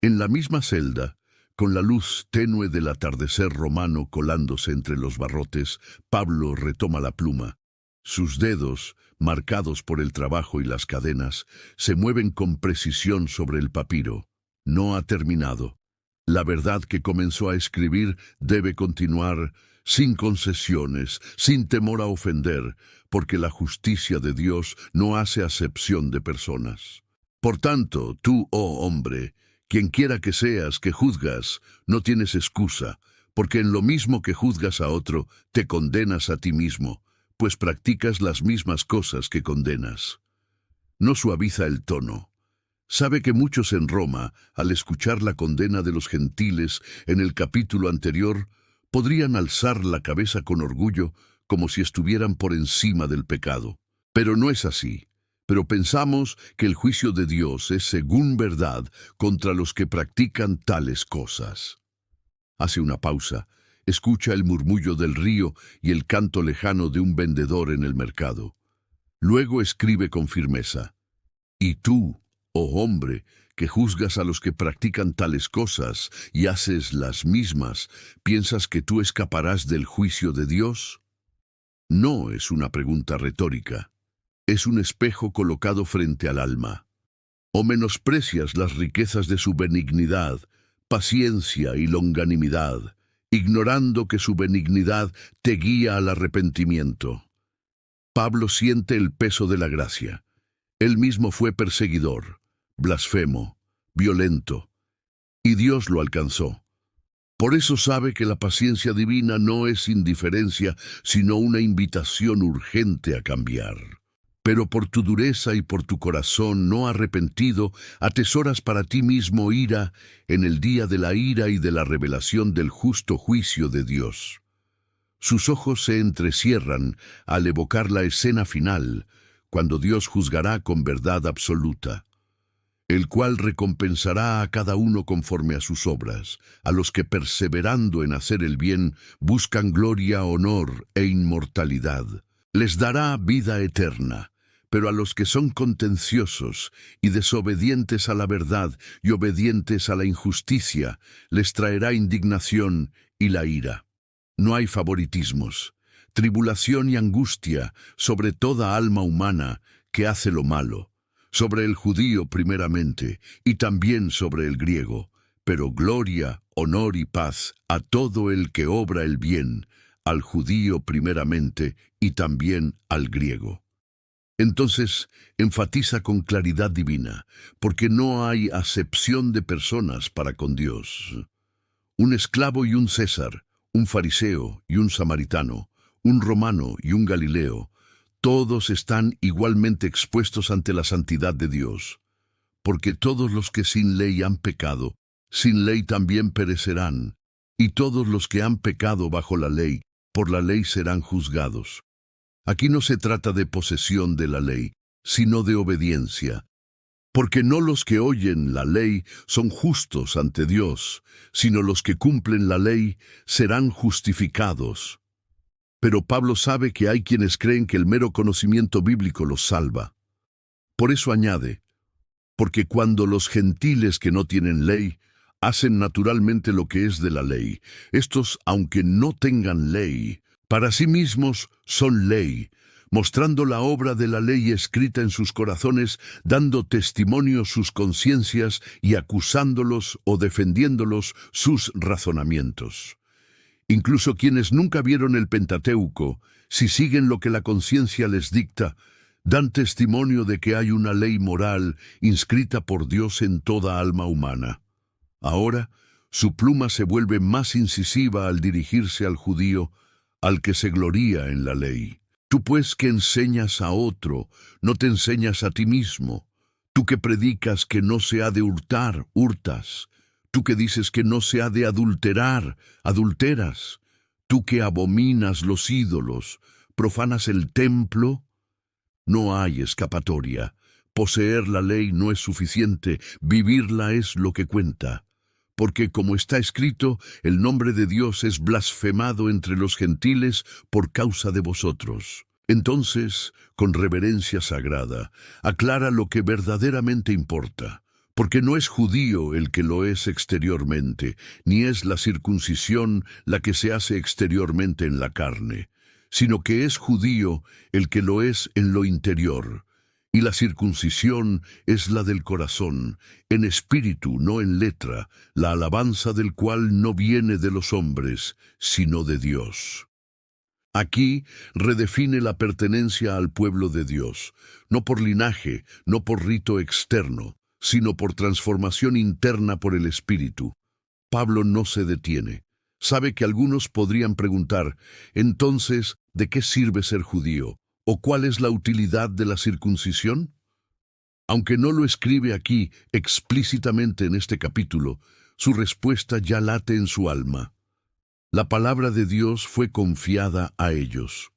En la misma celda, con la luz tenue del atardecer romano colándose entre los barrotes, Pablo retoma la pluma. Sus dedos, marcados por el trabajo y las cadenas, se mueven con precisión sobre el papiro. No ha terminado. La verdad que comenzó a escribir debe continuar sin concesiones, sin temor a ofender, porque la justicia de Dios no hace acepción de personas. Por tanto, tú, oh hombre, quien quiera que seas que juzgas, no tienes excusa, porque en lo mismo que juzgas a otro, te condenas a ti mismo, pues practicas las mismas cosas que condenas. No suaviza el tono. Sabe que muchos en Roma, al escuchar la condena de los gentiles en el capítulo anterior, podrían alzar la cabeza con orgullo como si estuvieran por encima del pecado. Pero no es así. Pero pensamos que el juicio de Dios es según verdad contra los que practican tales cosas. Hace una pausa, escucha el murmullo del río y el canto lejano de un vendedor en el mercado. Luego escribe con firmeza: Y tú, oh hombre, que juzgas a los que practican tales cosas y haces las mismas, ¿piensas que tú escaparás del juicio de Dios? No es una pregunta retórica. Es un espejo colocado frente al alma. ¿O menosprecias las riquezas de su benignidad, paciencia y longanimidad, ignorando que su benignidad te guía al arrepentimiento? Pablo siente el peso de la gracia. Él mismo fue perseguidor, blasfemo, violento, y Dios lo alcanzó. Por eso sabe que la paciencia divina no es indiferencia, sino una invitación urgente a cambiar. Pero por tu dureza y por tu corazón no arrepentido, atesoras para ti mismo ira en el día de la ira y de la revelación del justo juicio de Dios. Sus ojos se entrecierran al evocar la escena final, cuando Dios juzgará con verdad absoluta, el cual recompensará a cada uno conforme a sus obras, a los que perseverando en hacer el bien buscan gloria, honor e inmortalidad. Les dará vida eterna. Pero a los que son contenciosos y desobedientes a la verdad y obedientes a la injusticia, les traerá indignación y la ira. No hay favoritismos, tribulación y angustia sobre toda alma humana que hace lo malo, sobre el judío primeramente y también sobre el griego, pero gloria, honor y paz a todo el que obra el bien, al judío primeramente y también al griego. Entonces, enfatiza con claridad divina, porque no hay acepción de personas para con Dios. Un esclavo y un César, un fariseo y un samaritano, un romano y un galileo, todos están igualmente expuestos ante la santidad de Dios, porque todos los que sin ley han pecado, sin ley también perecerán, y todos los que han pecado bajo la ley, por la ley serán juzgados. Aquí no se trata de posesión de la ley, sino de obediencia. Porque no los que oyen la ley son justos ante Dios, sino los que cumplen la ley serán justificados. Pero Pablo sabe que hay quienes creen que el mero conocimiento bíblico los salva. Por eso añade: porque cuando los gentiles que no tienen ley hacen naturalmente lo que es de la ley, estos, aunque no tengan ley, para sí mismos son ley, mostrando la obra de la ley escrita en sus corazones, dando testimonio sus conciencias y acusándolos o defendiéndolos sus razonamientos. Incluso quienes nunca vieron el Pentateuco, si siguen lo que la conciencia les dicta, dan testimonio de que hay una ley moral inscrita por Dios en toda alma humana. Ahora, su pluma se vuelve más incisiva al dirigirse al judío, al que se gloría en la ley. Tú pues que enseñas a otro, no te enseñas a ti mismo. Tú que predicas que no se ha de hurtar, hurtas. Tú que dices que no se ha de adulterar, adulteras. Tú que abominas los ídolos, profanas el templo. No hay escapatoria. Poseer la ley no es suficiente, vivirla es lo que cuenta. Porque, como está escrito, el nombre de Dios es blasfemado entre los gentiles por causa de vosotros. Entonces, con reverencia sagrada, aclara lo que verdaderamente importa. Porque no es judío el que lo es exteriormente, ni es la circuncisión la que se hace exteriormente en la carne, sino que es judío el que lo es en lo interior. Y la circuncisión es la del corazón, en espíritu, no en letra, la alabanza del cual no viene de los hombres, sino de Dios. Aquí redefine la pertenencia al pueblo de Dios, no por linaje, no por rito externo, sino por transformación interna por el Espíritu. Pablo no se detiene. Sabe que algunos podrían preguntar, entonces, ¿de qué sirve ser judío? ¿O cuál es la utilidad de la circuncisión? Aunque no lo escribe aquí explícitamente en este capítulo, su respuesta ya late en su alma. La palabra de Dios fue confiada a ellos.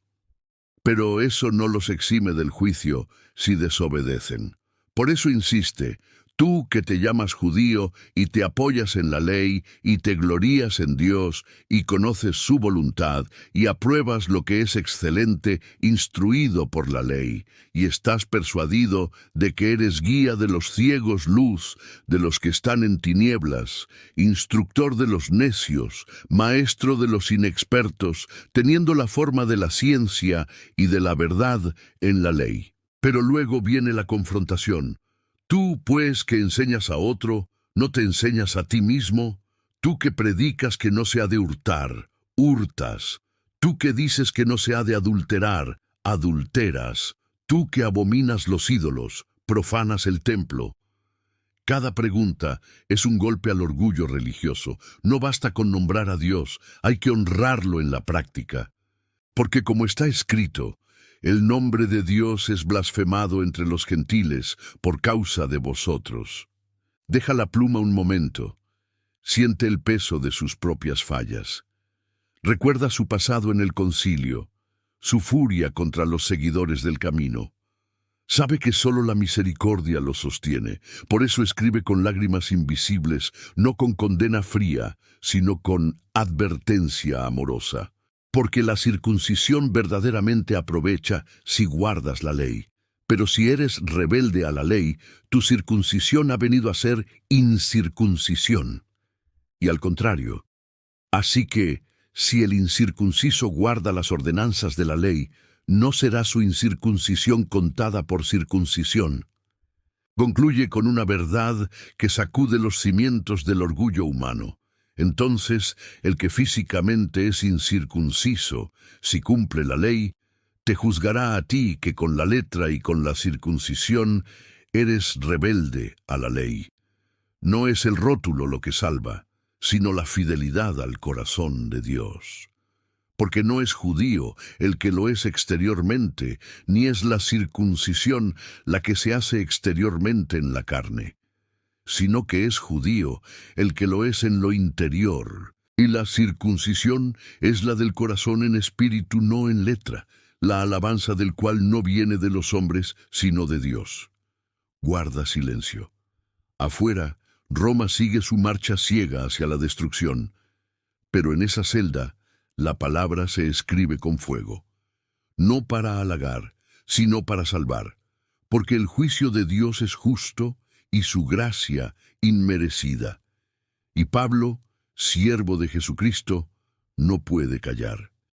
Pero eso no los exime del juicio si desobedecen. Por eso insiste, tú que te llamas judío y te apoyas en la ley y te glorías en Dios y conoces su voluntad y apruebas lo que es excelente, instruido por la ley, y estás persuadido de que eres guía de los ciegos luz, de los que están en tinieblas, instructor de los necios, maestro de los inexpertos, teniendo la forma de la ciencia y de la verdad en la ley. Pero luego viene la confrontación. Tú, pues, que enseñas a otro, ¿no te enseñas a ti mismo? Tú que predicas que no se ha de hurtar, hurtas. Tú que dices que no se ha de adulterar, adulteras. Tú que abominas los ídolos, profanas el templo. Cada pregunta es un golpe al orgullo religioso. No basta con nombrar a Dios, hay que honrarlo en la práctica. Porque como está escrito, el nombre de Dios es blasfemado entre los gentiles por causa de vosotros. Deja la pluma un momento. Siente el peso de sus propias fallas. Recuerda su pasado en el concilio, su furia contra los seguidores del camino. Sabe que solo la misericordia lo sostiene. Por eso escribe con lágrimas invisibles, no con condena fría, sino con advertencia amorosa. Porque la circuncisión verdaderamente aprovecha si guardas la ley. Pero si eres rebelde a la ley, tu circuncisión ha venido a ser incircuncisión. Y al contrario. Así que, si el incircunciso guarda las ordenanzas de la ley, no será su incircuncisión contada por circuncisión. Concluye con una verdad que sacude los cimientos del orgullo humano. Entonces, el que físicamente es incircunciso, si cumple la ley, te juzgará a ti que con la letra y con la circuncisión eres rebelde a la ley. No es el rótulo lo que salva, sino la fidelidad al corazón de Dios. Porque no es judío el que lo es exteriormente, ni es la circuncisión la que se hace exteriormente en la carne, sino que es judío el que lo es en lo interior, y la circuncisión es la del corazón en espíritu, no en letra, la alabanza del cual no viene de los hombres, sino de Dios. Guarda silencio. Afuera, Roma sigue su marcha ciega hacia la destrucción, pero en esa celda, la palabra se escribe con fuego, no para halagar, sino para salvar, porque el juicio de Dios es justo, y su gracia inmerecida. Y Pablo, siervo de Jesucristo, no puede callar.